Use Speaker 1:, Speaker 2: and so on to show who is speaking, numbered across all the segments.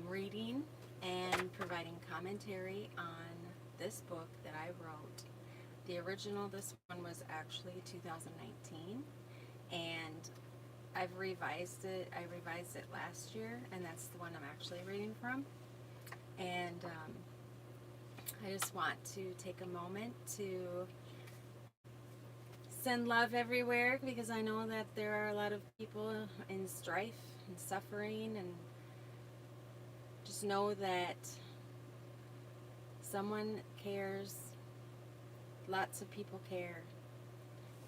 Speaker 1: reading and providing commentary on this book that I wrote. The original, this one was actually 2019, and I've revised it. I revised it last year, and that's the one I'm actually reading from. And I just want to take a moment to send love everywhere, because I know that there are a lot of people in strife and suffering, and just know that someone cares, lots of people care,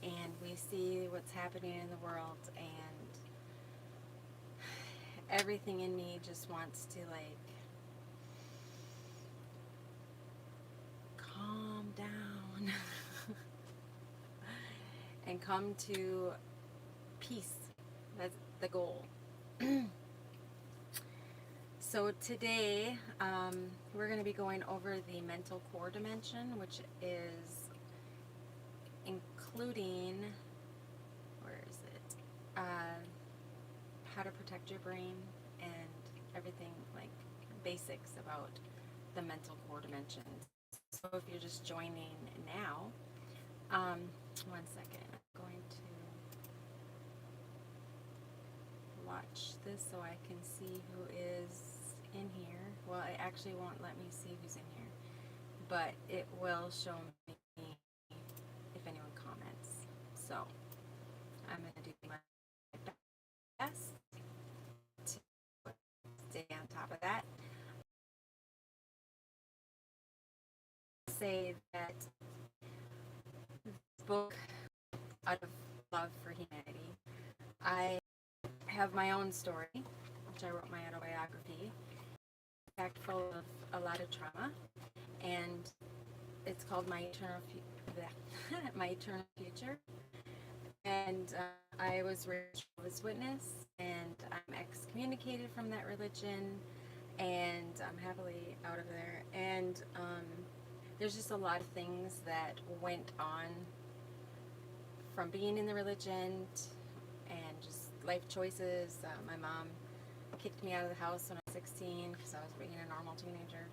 Speaker 1: and we see what's happening in the world, and everything in me just wants to like calm down and come to peace. That's the goal. So today we're going to be going over the mental core dimension, which is including, where is it? How to protect your brain and everything, like basics about the mental core dimension. So if you're just joining now, one second, I'm going to watch this so I can see who is in here. Well, it actually won't let me see who's in here, but it will show me if anyone comments. So I'm going to do my best to stay on top of that. Say that this book, out of love for humanity, I have my own story, which I wrote my autobiography, packed full of a lot of trauma, and it's called My Eternal Future. And I was raised Jehovah's Witness, and I'm excommunicated from that religion, and I'm happily out of there. And there's just a lot of things that went on from being in the religion and just life choices. My mom kicked me out of the house when I was 16 because I was being a normal teenager.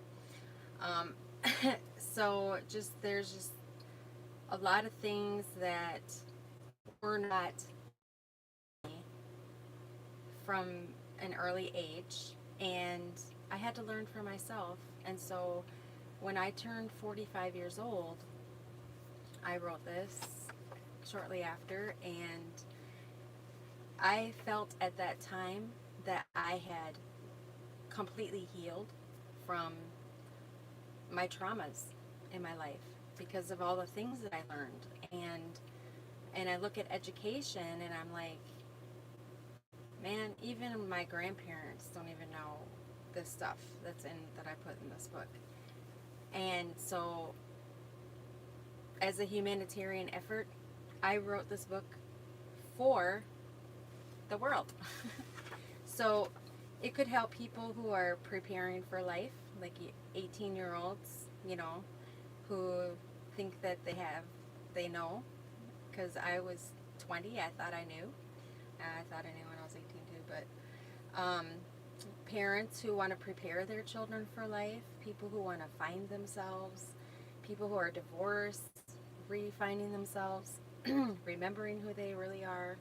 Speaker 1: So there's just a lot of things that were not from an early age, and I had to learn for myself. And so when I turned 45 years old, I wrote this shortly after, and I felt at that time that I had completely healed from my traumas in my life because of all the things that I learned. And I look at education and I'm like, man, even my grandparents don't even know this stuff that I put in this book. And so as a humanitarian effort, I wrote this book for the world. So it could help people who are preparing for life, like 18-year-olds, who think that they know, because I was 20, I thought I knew. I thought I knew when I was 18 too, but parents who want to prepare their children for life, people who want to find themselves, people who are divorced, refinding themselves, remembering who they really are.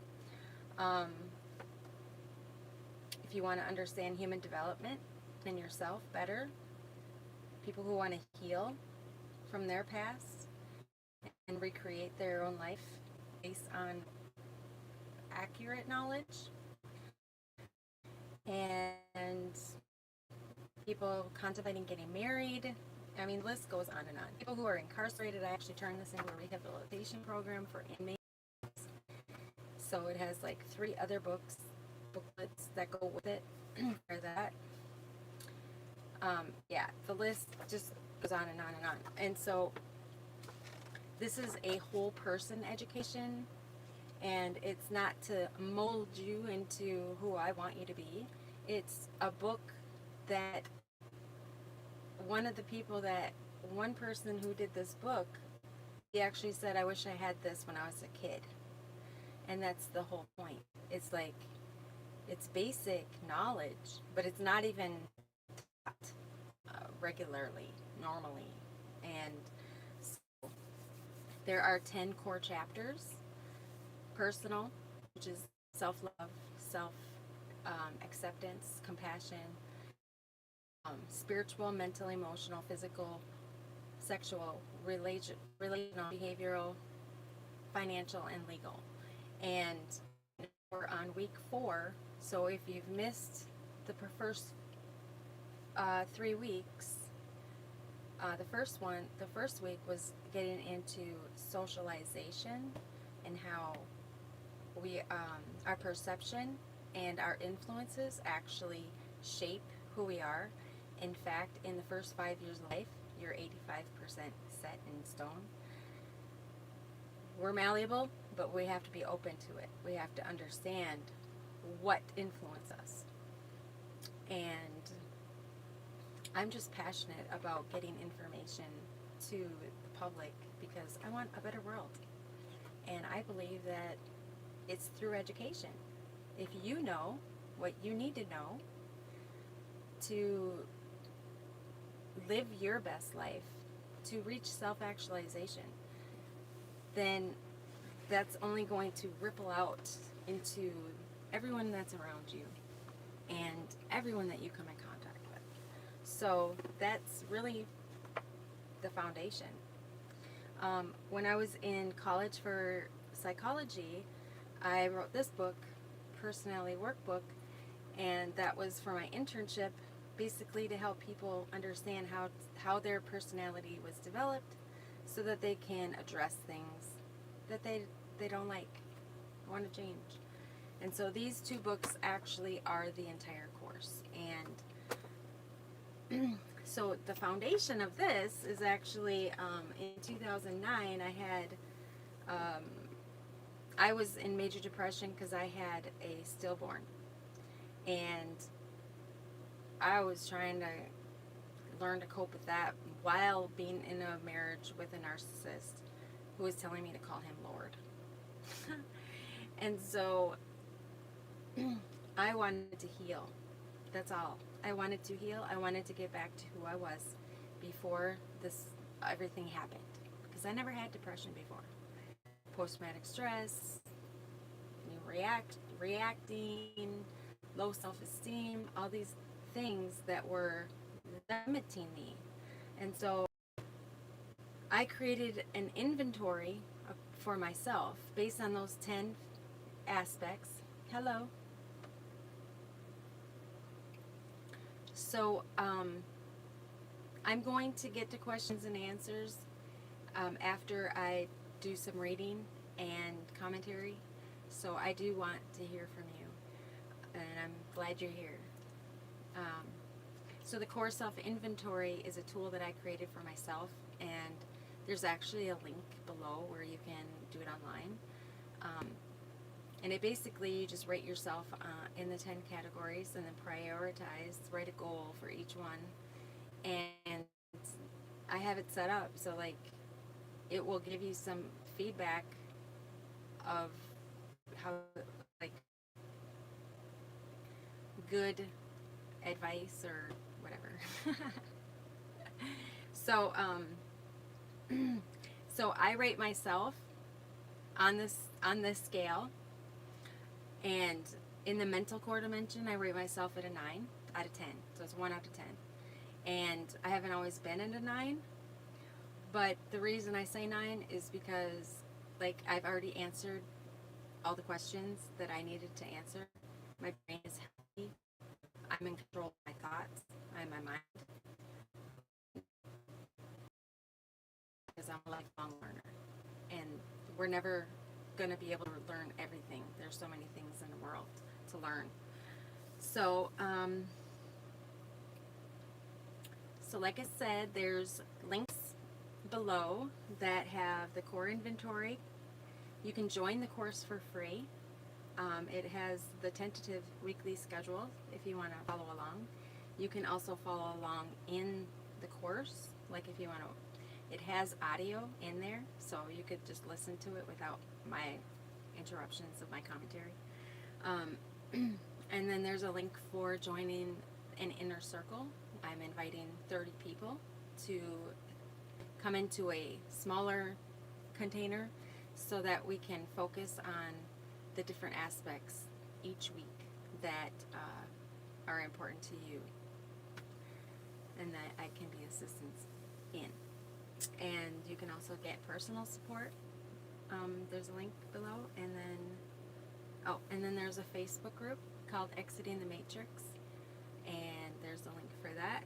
Speaker 1: If you want to understand human development and yourself better, people who want to heal from their past and recreate their own life based on accurate knowledge, and people contemplating getting married. I mean, the list goes on and on. People who are incarcerated. I actually turned this into a rehabilitation program for inmates. So it has like 3 other booklets that go with it for that. Yeah, the list just goes on and on and on. And so this is a whole person education, and it's not to mold you into who I want you to be. It's a book that one person who did this book, he actually said, I wish I had this when I was a kid. And that's the whole point. It's like, it's basic knowledge, but it's not even regularly, normally. And so there are 10 core chapters: personal, which is self love, self acceptance, compassion, spiritual, mental, emotional, physical, sexual, relational, behavioral, financial, and legal. And we're on week 4. So if you've missed the first 3 weeks, the first week was getting into socialization and how our perception and our influences actually shape who we are. In fact, in the first 5 years of life, you're 85% set in stone. We're malleable, but we have to be open to it. We have to understand what influences us. And I'm just passionate about getting information to the public because I want a better world. And I believe that it's through education. If you know what you need to know to live your best life, to reach self-actualization, then that's only going to ripple out into everyone that's around you and everyone that you come in contact with. So that's really the foundation. When I was in college for psychology, I wrote this book, Personality Workbook, and that was for my internship, basically to help people understand how their personality was developed so that they can address things that they don't like, want to change. And so these 2 books actually are the entire course. And so the foundation of this is actually in 2009 I was in major depression because I had a stillborn, and I was trying to learn to cope with that while being in a marriage with a narcissist who was telling me to call him Lord. And so I wanted to heal. That's all. I wanted to heal. I wanted to get back to who I was before everything happened, because I never had depression before. Post-traumatic stress, reacting, low self-esteem, all these things that were limiting me. And so I created an inventory for myself based on those 10 aspects. Hello. So I'm going to get to questions and answers after I do some reading and commentary. So I do want to hear from you, and I'm glad you're here. So the Core Self Inventory is a tool that I created for myself, and there's actually a link below where you can do it online. And it basically, you just rate yourself in the 10 categories and then prioritize, write a goal for each one. And I have it set up so like it will give you some feedback of how, like, good advice or whatever. So so I rate myself on this scale, and in the mental core dimension I rate myself at a 9 out of 10. So it's 1 out of 10. And I haven't always been at a 9, but the reason I say 9 is because, like, I've already answered all the questions that I needed to answer. My brain is healthy. I'm in control of my thoughts. I'm my mind. Because I'm a lifelong learner. And we're never going to be able to learn everything. There's so many things in the world to learn. So, so like I said, there's links below that have the core inventory. You can join the course for free. It has the tentative weekly schedule if you want to follow along. You can also follow along in the course, like if you want to. It has audio in there, so you could just listen to it without my interruptions of my commentary. And then there's a link for joining an inner circle I'm inviting 30 people to come into a smaller container so that we can focus on the different aspects each week that are important to you and that I can be assistance in. And you can also get personal support. There's a link below, and then there's a Facebook group called Exiting the Matrix, and there's a link for that.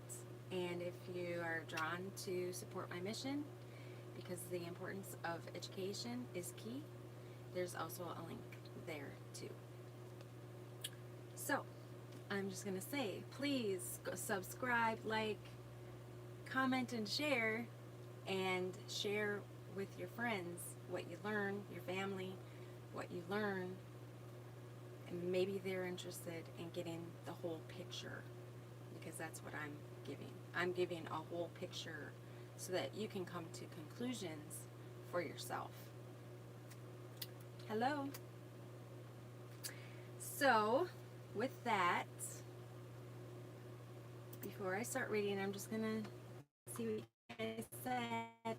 Speaker 1: And if you are drawn to support my mission, because the importance of education is key, there's also a link there too. So I'm just gonna say, please go subscribe, like, comment, and share with your friends what you learn, your family, what you learn, and maybe they're interested in getting the whole picture, because that's what I'm giving. I'm giving a whole picture so that you can come to conclusions for yourself. Hello. So, with that, before I start reading, I'm just gonna see what you guys said.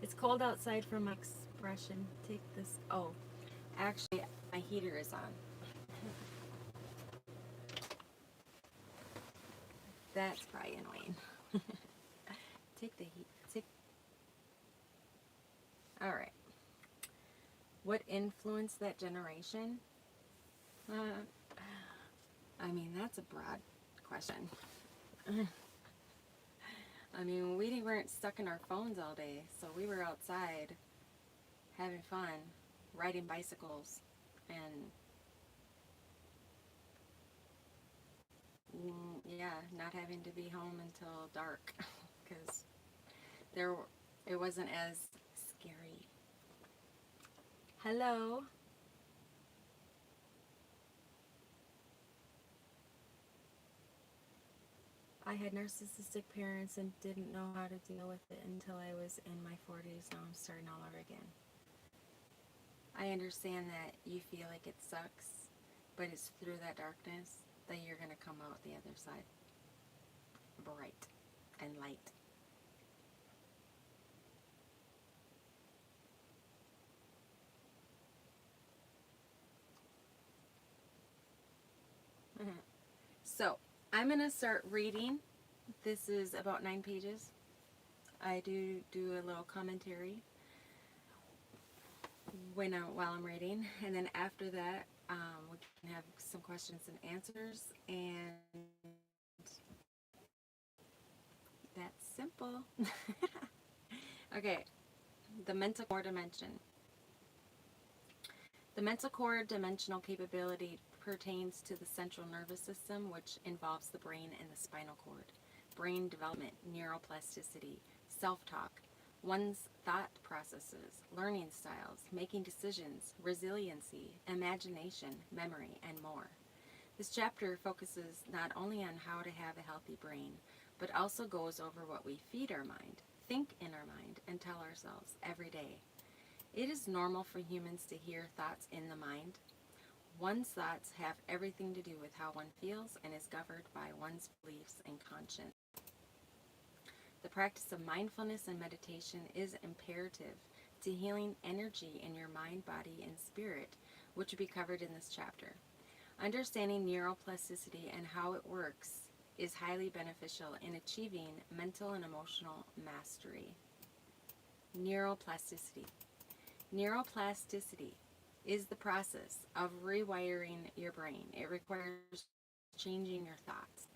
Speaker 1: It's cold outside from my expression. Take this. Oh, actually, my heater is on. That's probably annoying. Take the heat. All right. What influenced that generation? I mean, that's a broad question. I mean, we weren't stuck in our phones all day, so we were outside having fun, riding bicycles, and not having to be home until dark, because it wasn't as scary. Hello. I had narcissistic parents and didn't know how to deal with it until I was in my 40s. Now I'm starting all over again. I understand that you feel like it sucks, but it's through that darkness that you're going to come out the other side bright and light. So, I'm going to start reading. This is about 9 pages. I do a little commentary while I'm reading, and then after that, we can have some questions and answers, and that's simple. Okay, the mental core dimension. The mental core dimensional capability pertains to the central nervous system, which involves the brain and the spinal cord. Brain development, neuroplasticity, self-talk, one's thought processes, learning styles, making decisions, resiliency, imagination, memory, and more. This chapter focuses not only on how to have a healthy brain, but also goes over what we feed our mind, think in our mind, and tell ourselves every day. It is normal for humans to hear thoughts in the mind. One's thoughts have everything to do with how one feels and is governed by one's beliefs and conscience. The practice of mindfulness and meditation is imperative to healing energy in your mind, body, and spirit, which will be covered in this chapter. Understanding neuroplasticity and how it works is highly beneficial in achieving mental and emotional mastery. Neuroplasticity. Neuroplasticity is the process of rewiring your brain. It requires changing your thoughts.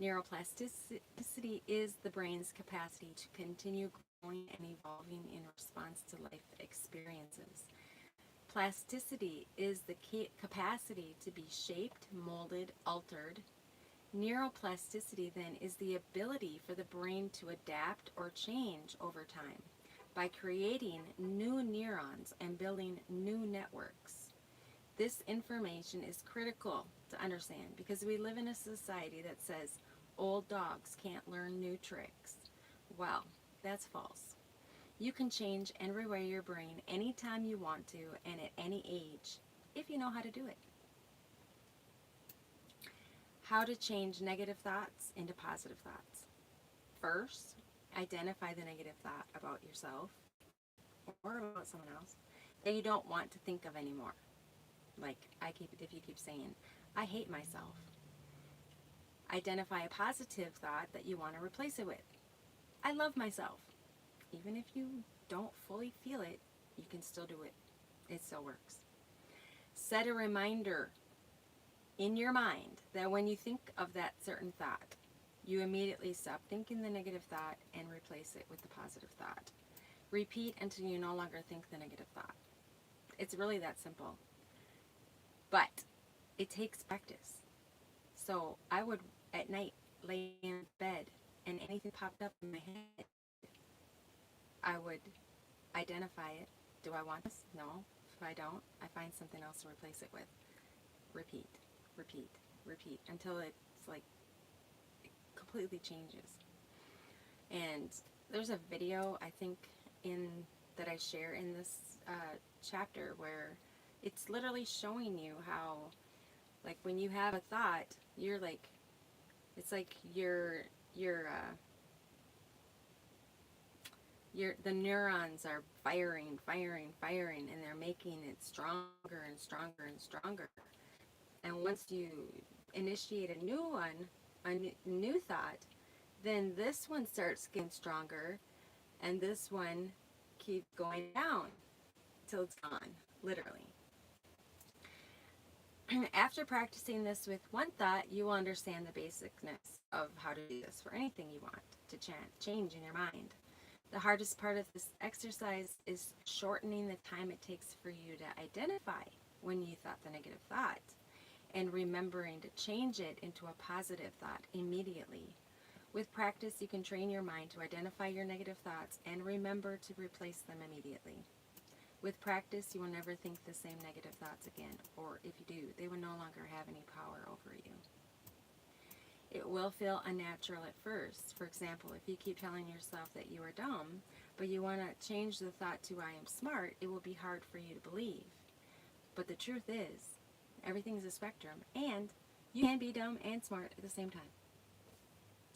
Speaker 1: Neuroplasticity is the brain's capacity to continue growing and evolving in response to life experiences. Plasticity is the capacity to be shaped, molded, altered. Neuroplasticity then is the ability for the brain to adapt or change over time by creating new neurons and building new networks. This information is critical to understand because we live in a society that says old dogs can't learn new tricks. Well, that's false. You can change and rewire your brain anytime you want to and at any age if you know how to do it. How to change negative thoughts into positive thoughts. First, identify the negative thought about yourself or about someone else that you don't want to think of anymore. Like if you keep saying, I hate myself. Identify a positive thought that you want to replace it with. I love myself. Even if you don't fully feel it, you can still do it. It still works. Set a reminder in your mind that when you think of that certain thought, you immediately stop thinking the negative thought and replace it with the positive thought. Repeat until you no longer think the negative thought. It's really that simple. But it takes practice. So I would at night lay in bed and anything popped up in my head, I would identify it. Do I want this? No. If I don't, I find something else to replace it with. Repeat, repeat, repeat until it's like it completely changes. And there's a video I think that I share in this chapter where it's literally showing you how, like, when you have a thought, you're like, it's like the neurons are firing, and they're making it stronger and stronger and stronger. And once you initiate a new one, a new thought, then this one starts getting stronger, and this one keeps going down till it's gone, literally. After practicing this with one thought, you will understand the basicness of how to do this for anything you want to change in your mind. The hardest part of this exercise is shortening the time it takes for you to identify when you thought the negative thought and remembering to change it into a positive thought immediately. With practice, you can train your mind to identify your negative thoughts and remember to replace them immediately. With practice, you will never think the same negative thoughts again, or if you do, they will no longer have any power over you. It will feel unnatural at first. For example, if you keep telling yourself that you are dumb, but you want to change the thought to I am smart, it will be hard for you to believe. But the truth is, everything is a spectrum, and you can be dumb and smart at the same time.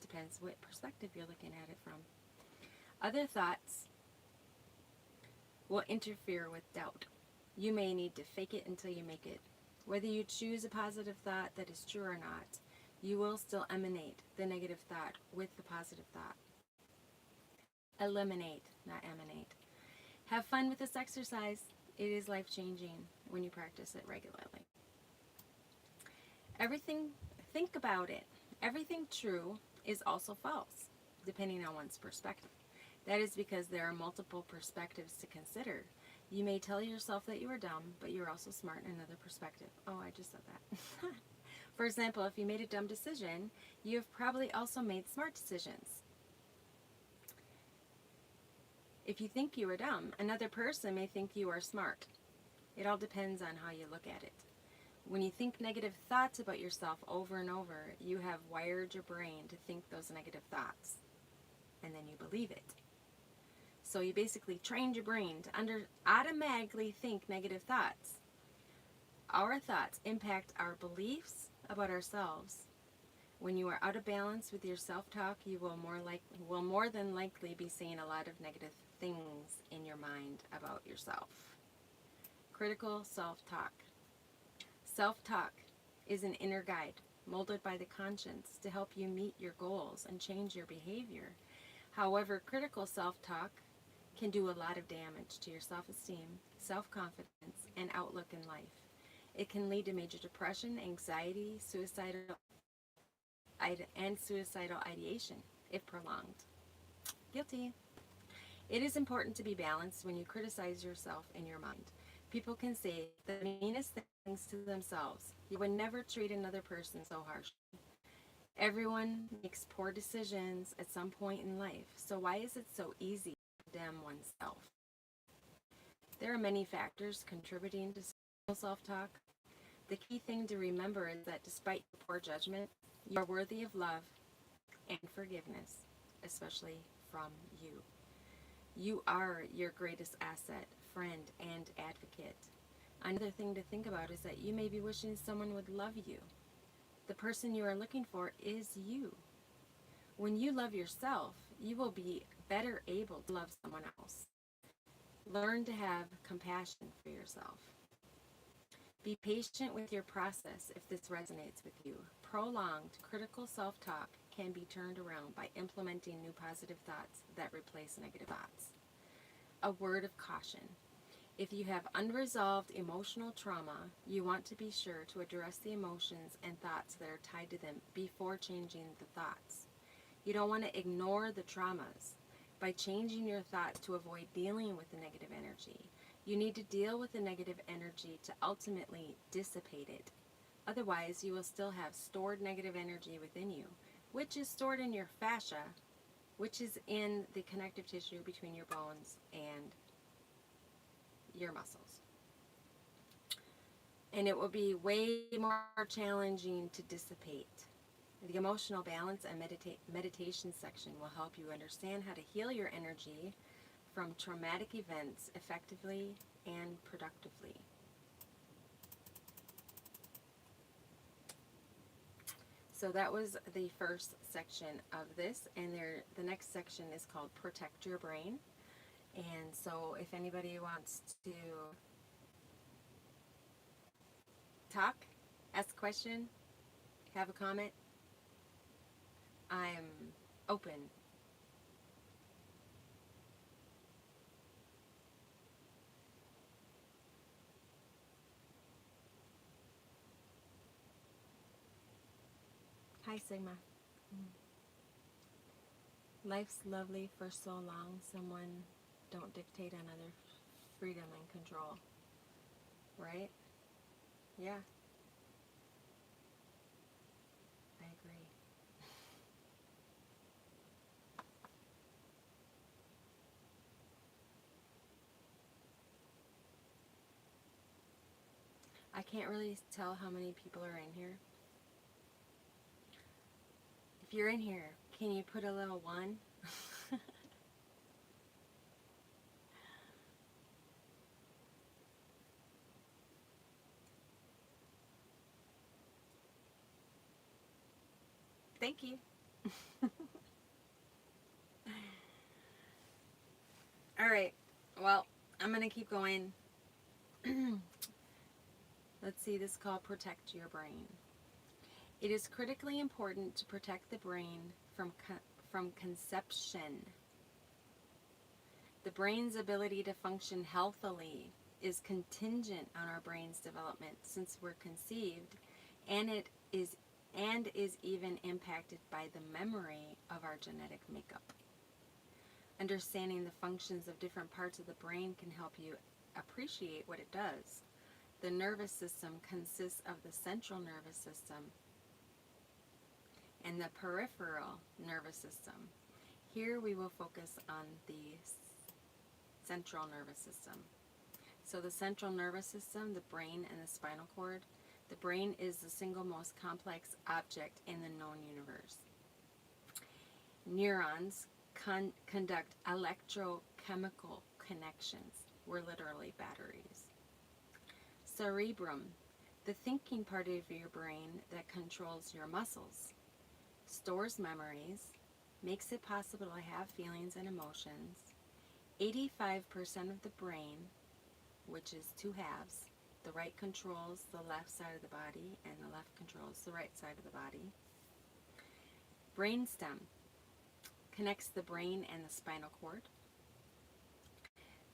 Speaker 1: Depends what perspective you're looking at it from. Other thoughts will interfere with doubt. You may need to fake it until you make it. Whether you choose a positive thought that is true or not, you will still emanate the negative thought with the positive thought. Eliminate, not emanate. Have fun with this exercise. It is life-changing when you practice it regularly. Think about it. Everything true is also false, depending on one's perspective. That is because there are multiple perspectives to consider. You may tell yourself that you are dumb, but you're also smart in another perspective. Oh, I just said that. For example, if you made a dumb decision, you have probably also made smart decisions. If you think you are dumb, another person may think you are smart. It all depends on how you look at it. When you think negative thoughts about yourself over and over, you have wired your brain to think those negative thoughts, and then you believe it. So you basically trained your brain to automatically think negative thoughts. Our thoughts impact our beliefs about ourselves. When you are out of balance with your self-talk, you will more than likely be saying a lot of negative things in your mind about yourself. Critical self-talk. Self-talk is an inner guide molded by the conscience to help you meet your goals and change your behavior. However, critical self-talk can do a lot of damage to your self-esteem, self-confidence, and outlook in life. It can lead to major depression, anxiety, suicidal ideation if prolonged. Guilty. It is important to be balanced when you criticize yourself in your mind. People can say the meanest things to themselves. You would never treat another person so harshly. Everyone makes poor decisions at some point in life, so why is it so easy to condemn oneself? There are many factors contributing to self-talk. The key thing to remember is that despite your poor judgment, you are worthy of love and forgiveness, especially from you. You are your greatest asset, friend, and advocate. Another thing to think about is that you may be wishing someone would love you. The person you are looking for is you. When you love yourself, you will be better able to love someone else. Learn to have compassion for yourself. Be patient with your process if this resonates with you. Prolonged critical self-talk can be turned around by implementing new positive thoughts that replace negative thoughts. A word of caution. If you have unresolved emotional trauma, you want to be sure to address the emotions and thoughts that are tied to them before changing the thoughts. You don't want to ignore the traumas by changing your thoughts to avoid dealing with the negative energy. You need to deal with the negative energy to ultimately dissipate it. Otherwise, you will still have stored negative energy within you, which is stored in your fascia, which is in the connective tissue between your bones and your muscles. And it will be way more challenging to dissipate. The emotional balance and meditation section will help you understand how to heal your energy from traumatic events effectively and productively. So that was the first section of this, and the next section is called Protect Your Brain. And so if anybody wants to talk, ask a question, have a comment, I'm open. Hi, Sigma. Life's lovely for so long, someone don't dictate on other freedom and control. Right? Yeah. I agree. I can't really tell how many people are in here. If you're in here, can you put a little 1? Thank you. All right. Well, I'm going to keep going. Let's see, this is called Protect Your Brain. It is critically important to protect the brain from conception. The brain's ability to function healthily is contingent on our brain's development since we're conceived, and it is even impacted by the memory of our genetic makeup. Understanding the functions of different parts of the brain can help you appreciate what it does. The nervous system consists of the central nervous system and the peripheral nervous system. Here we will focus on the central nervous system. So the central nervous system, the brain, and the spinal cord. The brain is the single most complex object in the known universe. Neurons conduct electrochemical connections. We're literally batteries. Cerebrum, the thinking part of your brain that controls your muscles, stores memories, makes it possible to have feelings and emotions. 85% of the brain, which is 2 halves, the right controls the left side of the body and the left controls the right side of the body. Brainstem connects the brain and the spinal cord.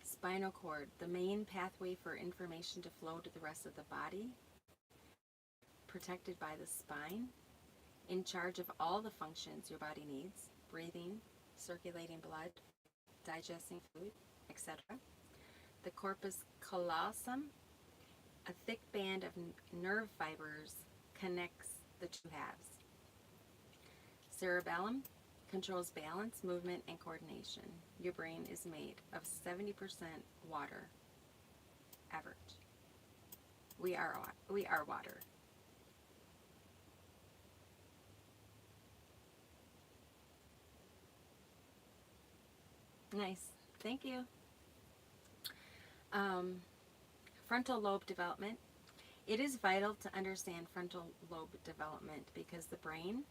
Speaker 1: Spinal cord, the main pathway for information to flow to the rest of the body, protected by the spine, in charge of all the functions your body needs, breathing, circulating blood, digesting food, etc. The corpus callosum, a thick band of nerve fibers, connects the 2 halves. Cerebellum controls balance, movement, and coordination. Your brain is made of 70% water, average. We are water. Nice. Thank you. Frontal lobe development. It is vital to understand frontal lobe development because the brain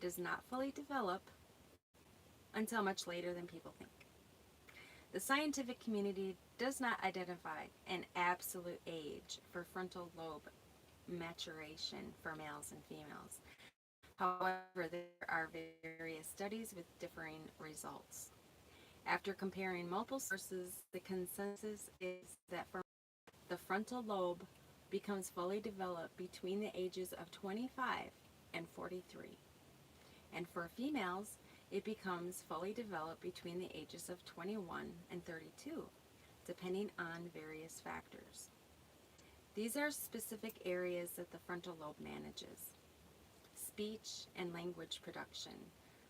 Speaker 1: does not fully develop until much later than people think. The scientific community does not identify an absolute age for frontal lobe maturation for males and females. However, there are various studies with differing results. After comparing multiple sources, the consensus is that for the frontal lobe becomes fully developed between the ages of 25 and 43. And for females, it becomes fully developed between the ages of 21 and 32, depending on various factors. These are specific areas that the frontal lobe manages: speech and language production,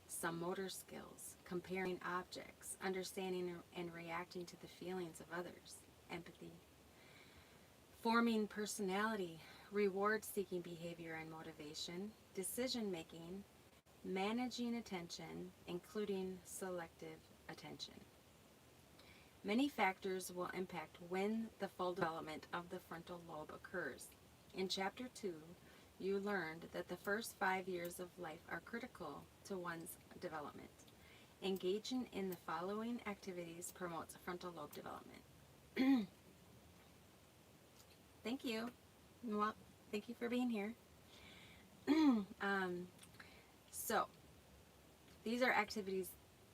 Speaker 1: some motor skills, comparing objects, understanding and reacting to the feelings of others, empathy, forming personality, reward-seeking behavior and motivation, decision-making, managing attention, including selective attention. Many factors will impact when the full development of the frontal lobe occurs. In Chapter 2, you learned that the first 5 years of life are critical to one's development. Engaging in the following activities promotes frontal lobe development. Thank you. Well, thank you for being here. So, these are activities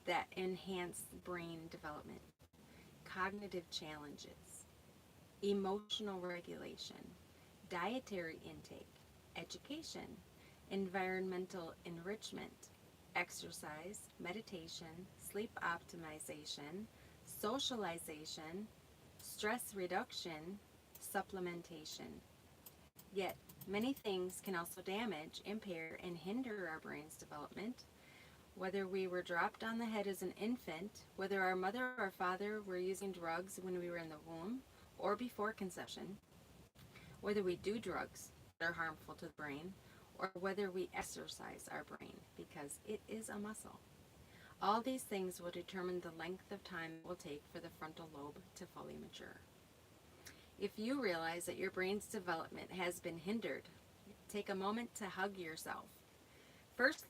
Speaker 1: that enhance brain development: cognitive challenges, emotional regulation, dietary intake, education, environmental enrichment, exercise, meditation, sleep optimization, socialization, stress reduction, supplementation. Yet, many things can also damage, impair, and hinder our brain's development. Whether we were dropped on the head as an infant, whether our mother or father were using drugs when we were in the womb or before conception, whether we do drugs that are harmful to the brain, or whether we exercise our brain because it is a muscle. All these things will determine the length of time it will take for the frontal lobe to fully mature. If you realize that your brain's development has been hindered, take a moment to hug yourself. First,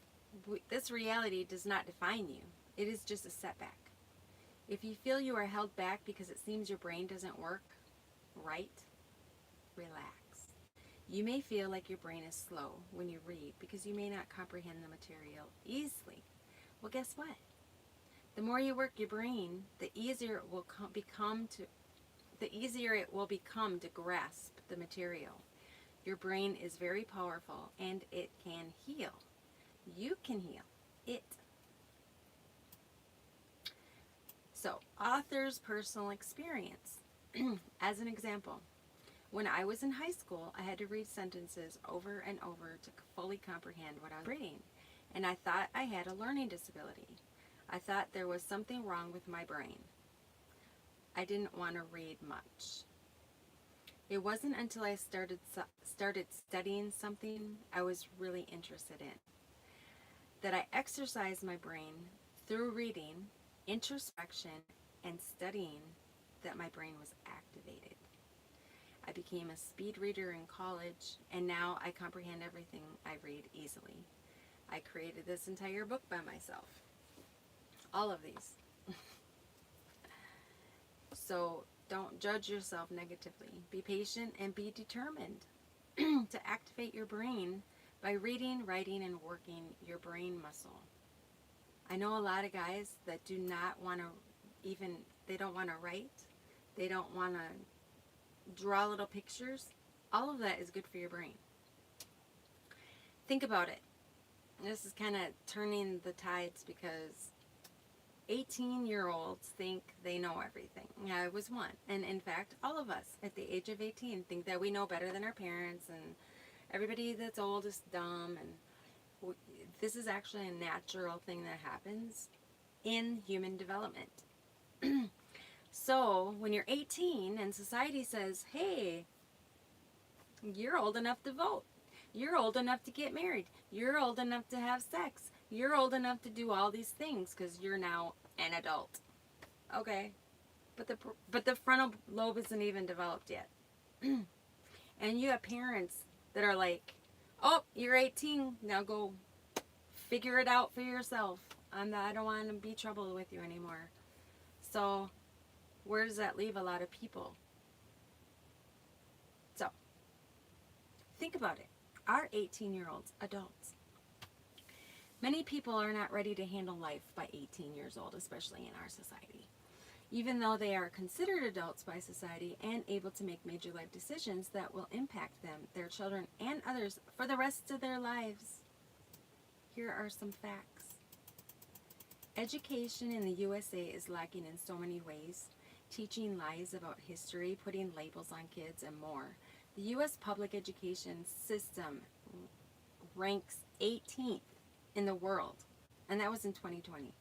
Speaker 1: this reality does not define you. It is just a setback. If you feel you are held back because it seems your brain doesn't work right, relax. You may feel like your brain is slow when you read because you may not comprehend the material easily. Well, guess what? The more you work your brain, the easier it will become to grasp the material. Your brain is very powerful and it can heal. You can heal it. So, author's personal experience. As an example, when I was in high school, I had to read sentences over and over to fully comprehend what I was reading. And I thought I had a learning disability. I thought there was something wrong with my brain. I didn't want to read much. It wasn't until I started studying something I was really interested in that I exercised my brain through reading, introspection, and studying that my brain was activated. I became a speed reader in college, and now I comprehend everything I read easily. I created this entire book by myself. All of these. So don't judge yourself negatively. Be patient and be determined to activate your brain by reading, writing, and working your brain muscle. I know a lot of guys that do not want to they don't want to write. They don't want to draw little pictures. All of that is good for your brain. Think about it. This is kind of turning the tides because 18-year-olds think they know everything. I was one. And in fact, all of us at the age of 18 think that we know better than our parents, and everybody that's old is dumb. And this is actually a natural thing that happens in human development. So when you're 18 and society says, hey, you're old enough to vote. You're old enough to get married. You're old enough to have sex. You're old enough to do all these things because you're now an adult. Okay, but the frontal lobe isn't even developed yet. And you have parents that are like, oh, you're 18, now go figure it out for yourself. I don't want to be trouble with you anymore. So where does that leave a lot of people? So think about it. Our 18-year-olds, adults. Many people are not ready to handle life by 18 years old, especially in our society. Even though they are considered adults by society and able to make major life decisions that will impact them, their children, and others for the rest of their lives. Here are some facts. Education in the USA is lacking in so many ways, teaching lies about history, putting labels on kids, and more. The U.S. public education system ranks 18th in the world, and that was in 2020.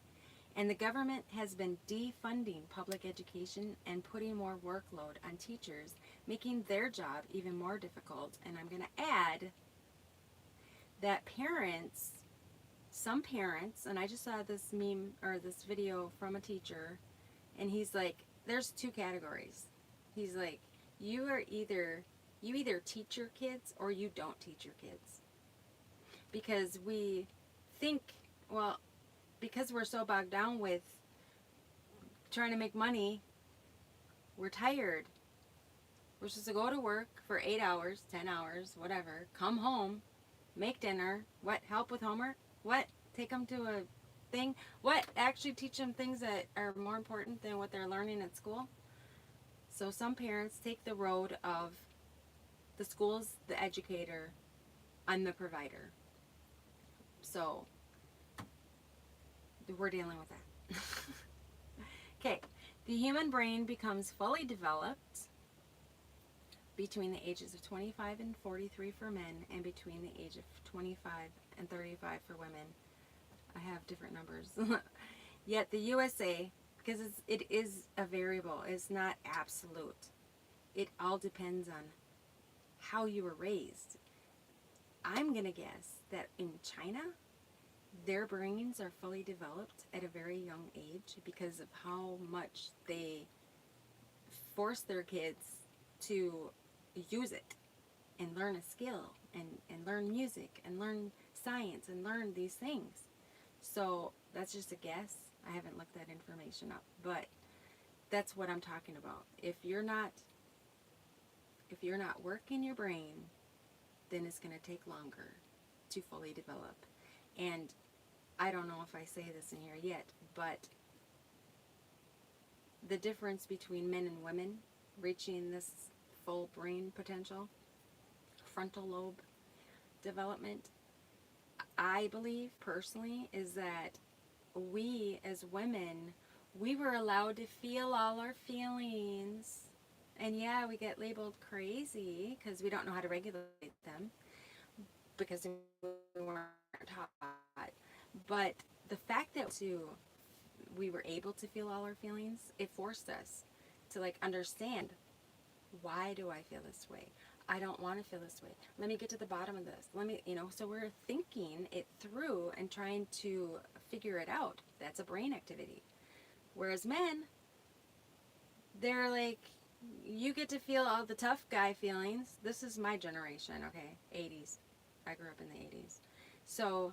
Speaker 1: And the government has been defunding public education and putting more workload on teachers, making their job even more difficult. And I'm going to add that parents, some parents, and I just saw this meme or this video from a teacher, and he's like, there's two categories. He's like, you either teach your kids or you don't teach your kids. Because we think, well, because we're so bogged down with trying to make money, we're tired. We're supposed to go to work for 8 hours, 10 hours, whatever, come home, make dinner, what, help with homework, what, take them to a thing, what, actually teach them things that are more important than what they're learning at school. So some parents take the road of the school's the educator, I'm the provider. So we're dealing with that. Okay, the human brain becomes fully developed between the ages of 25 and 43 for men, and between the age of 25 and 35 for women. I have different numbers. Yet the USA, because it is a variable, it's not absolute. It all depends on how you were raised. I'm going to guess that in China, their brains are fully developed at a very young age because of how much they force their kids to use it and learn a skill and learn music and learn science and learn these things. So that's just a guess. I haven't looked that information up, but that's what I'm talking about. If you're not working your brain, then it's going to take longer to fully develop. And I don't know if I say this in here yet, but the difference between men and women reaching this full brain potential, frontal lobe development, I believe personally is that we as women, we were allowed to feel all our feelings. And yeah, we get labeled crazy because we don't know how to regulate them because we weren't taught. But the fact that we were able to feel all our feelings, it forced us to like understand, why do I feel this way? I don't want to feel this way. Let me get to the bottom of this. So we're thinking it through and trying to figure it out. That's a brain activity. Whereas men, they're like, you get to feel all the tough guy feelings. This is my generation, okay? 80s. I grew up in the 80s. So,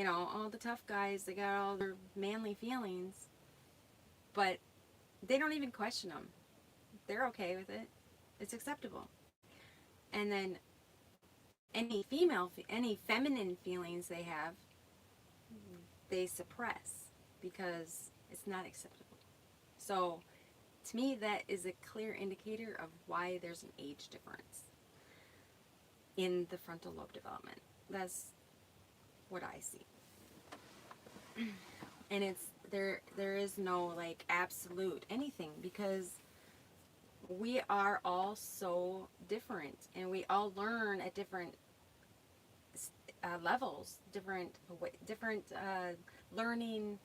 Speaker 1: all the tough guys, they got all their manly feelings, but they don't even question them. They're okay with it. It's acceptable. And then any feminine feelings they have, they suppress because it's not acceptable. So, to me, that is a clear indicator of why there's an age difference in the frontal lobe development. That's what I see. And it's there is no like absolute anything, because we are all so different and we all learn at different levels, different learning.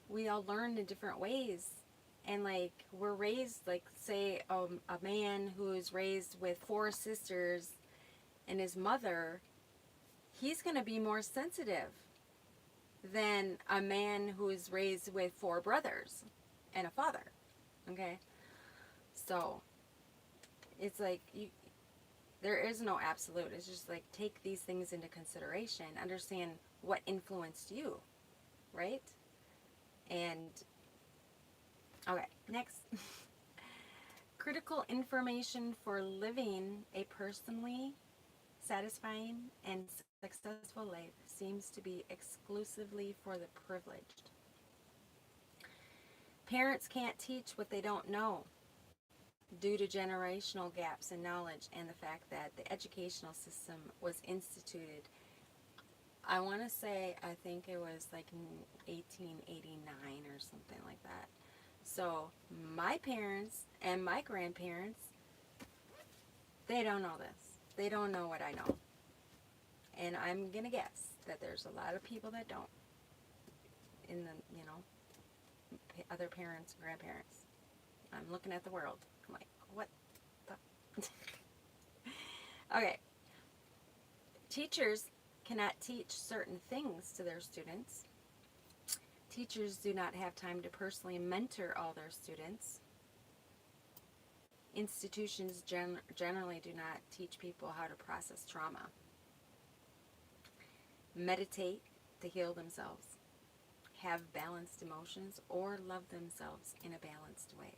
Speaker 1: We all learn in different ways. And like we're raised, like say a man who is raised with 4 sisters and his mother, he's going to be more sensitive than a man who is raised with 4 brothers and a father. Okay? So it's like There is no absolute. It's just like take these things into consideration, understand what influenced you, right? And okay, next. Critical information for living a personally satisfying and successful life seems to be exclusively for the privileged. Parents can't teach what they don't know due to generational gaps in knowledge and the fact that the educational system was instituted. I want to say, I think it was like in 1889 or something like that. So my parents and my grandparents, they don't know this. They don't know what I know. And I'm going to guess that there's a lot of people that don't in the, other parents, grandparents. I'm looking at the world. I'm like, what the? Okay. Teachers cannot teach certain things to their students. Teachers do not have time to personally mentor all their students. Institutions generally do not teach people how to process trauma, meditate to heal themselves, have balanced emotions, or love themselves in a balanced way.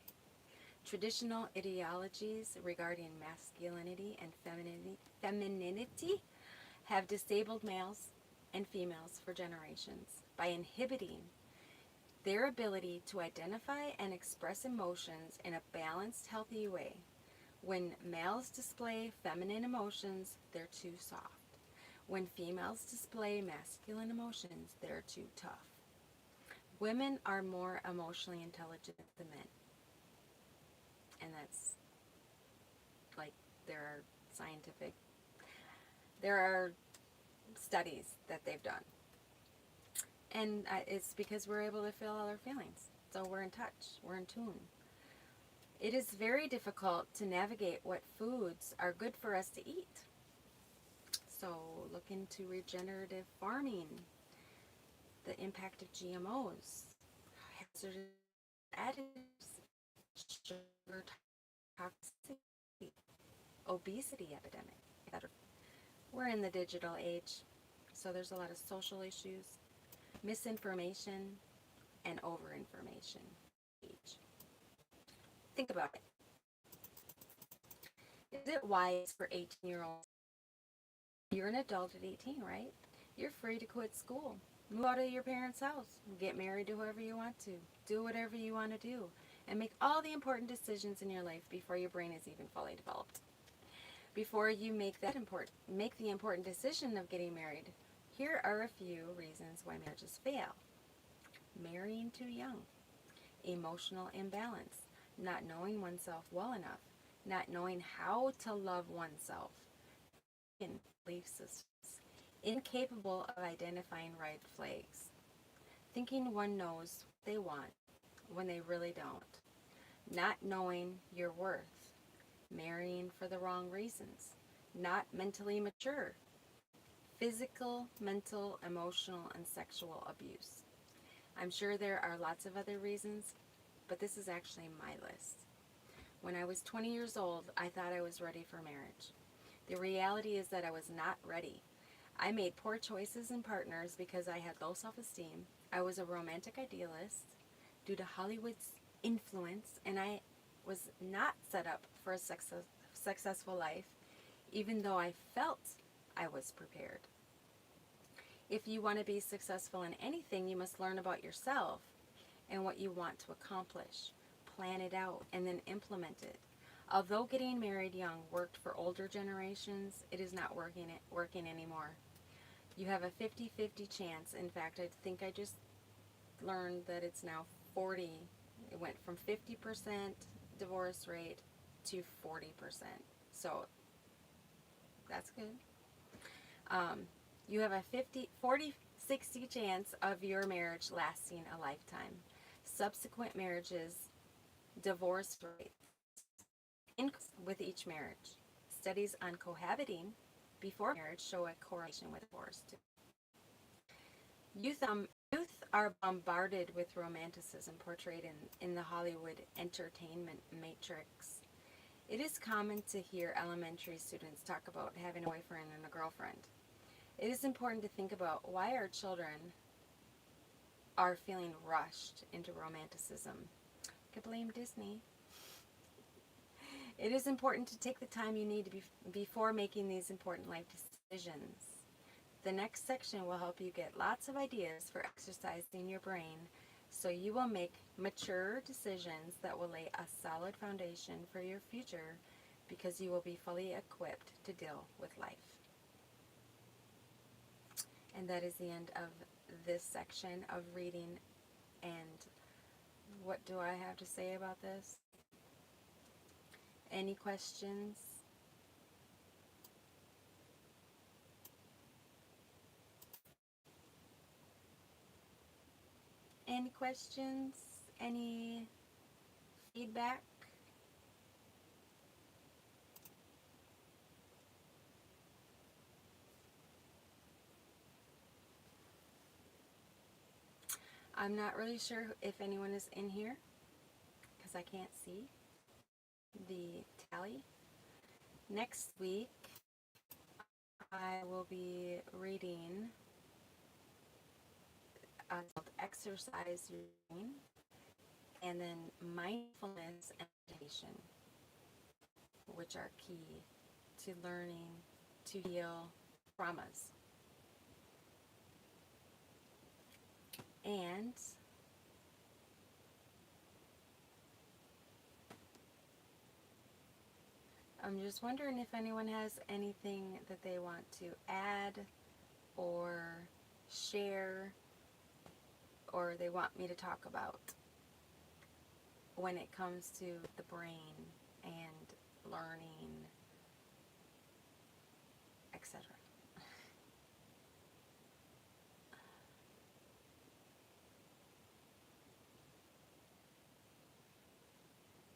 Speaker 1: Traditional ideologies regarding masculinity and femininity have disabled males and females for generations by inhibiting their ability to identify and express emotions in a balanced, healthy way. When males display feminine emotions, they're too soft. When females display masculine emotions, they're too tough. Women are more emotionally intelligent than men. And that's like, there are studies that they've done. And it's because we're able to feel all our feelings. So we're in touch, we're in tune. It is very difficult to navigate what foods are good for us to eat. So look into regenerative farming, the impact of GMOs, hazardous additives, sugar toxicity, obesity epidemic. We're in the digital age, so there's a lot of social issues, misinformation, and overinformation. Think about it. Is it wise for 18-year-olds? You're an adult at 18, right? You're free to quit school, move out of your parents' house, get married to whoever you want to, do whatever you want to do, and make all the important decisions in your life before your brain is even fully developed. Before you make the important decision of getting married, here are a few reasons why marriages fail. Marrying too young, emotional imbalance, not knowing oneself well enough, not knowing how to love oneself, belief systems, incapable of identifying red flags, thinking one knows what they want when they really don't, not knowing your worth, marrying for the wrong reasons, not mentally mature, physical, mental, emotional, and sexual abuse. I'm sure there are lots of other reasons, but this is actually my list. When I was 20 years old, I thought I was ready for marriage. The reality is that I was not ready. I made poor choices in partners because I had low self-esteem. I was a romantic idealist due to Hollywood's influence, and I was not set up for a successful life, even though I felt I was prepared. If you want to be successful in anything, you must learn about yourself and what you want to accomplish. Plan it out and then implement it. Although getting married young worked for older generations, it is not working anymore. You have a 50-50 chance. In fact, I think I just learned that it's now 40. It went from 50% divorce rate to 40%. So that's good. You have a 40-60 chance of your marriage lasting a lifetime. Subsequent marriages, divorce rates increase with each marriage. Studies on cohabiting before marriage show a correlation with divorce too. Youth are bombarded with romanticism portrayed in the Hollywood entertainment matrix. It is common to hear elementary students talk about having a boyfriend and a girlfriend. It is important to think about why our children are feeling rushed into romanticism. You could blame Disney. It is important to take the time you need before making these important life decisions. The next section will help you get lots of ideas for exercising your brain so you will make mature decisions that will lay a solid foundation for your future because you will be fully equipped to deal with life. And that is the end of this section of reading. And what do I have to say about this? Any questions? Any questions? Any feedback? I'm not really sure if anyone is in here because I can't see the tally. Next week, I will be reading Exercise Your Brain and then Mindfulness and Meditation, which are key to learning to heal traumas. And I'm just wondering if anyone has anything that they want to add or share or they want me to talk about when it comes to the brain and learning, etc.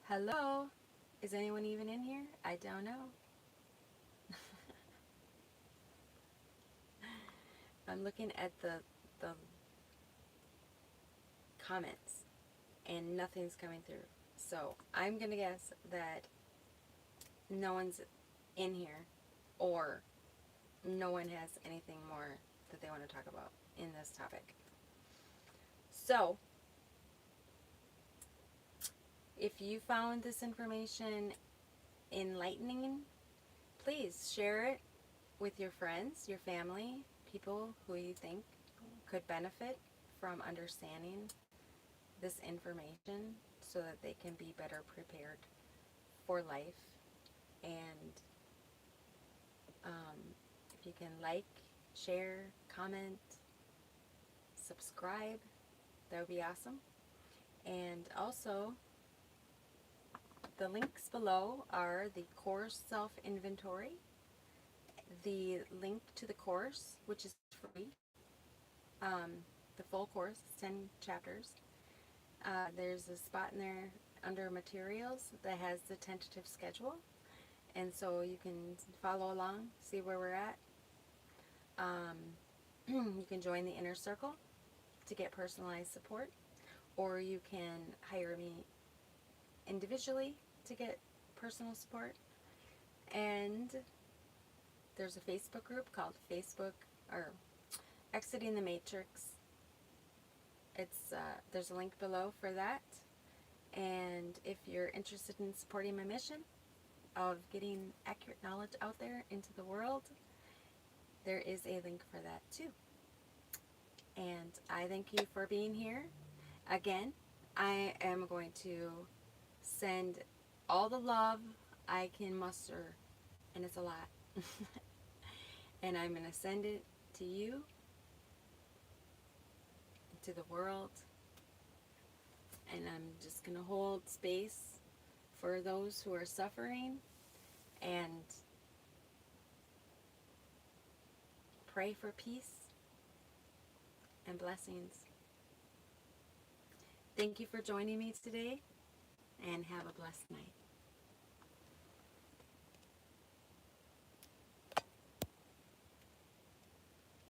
Speaker 1: Hello? Is anyone even in here? I don't know. I'm looking at the comments and nothing's coming through. So I'm going to guess that no one's in here or no one has anything more that they want to talk about in this topic. So if you found this information enlightening, please share it with your friends, your family, people who you think could benefit from understanding this information so that they can be better prepared for life. And if you can like, share, comment, subscribe, that would be awesome. And also, the links below are the course self-inventory, the link to the course, which is free, the full course, 10 chapters. There's a spot in there under materials that has the tentative schedule, and so you can follow along, see where we're at. You can join the inner circle to get personalized support, or you can hire me individually to get personal support. And there's a Facebook group called Exiting the Matrix. There's a link below for that. And if you're interested in supporting my mission of getting accurate knowledge out there into the world, there is a link for that too. And I thank you for being here. Again, I am going to send all the love I can muster, and it's a lot. And I'm going to send it to you, to the world, and I'm just going to hold space for those who are suffering and pray for peace and blessings. Thank you for joining me today, and have a blessed night.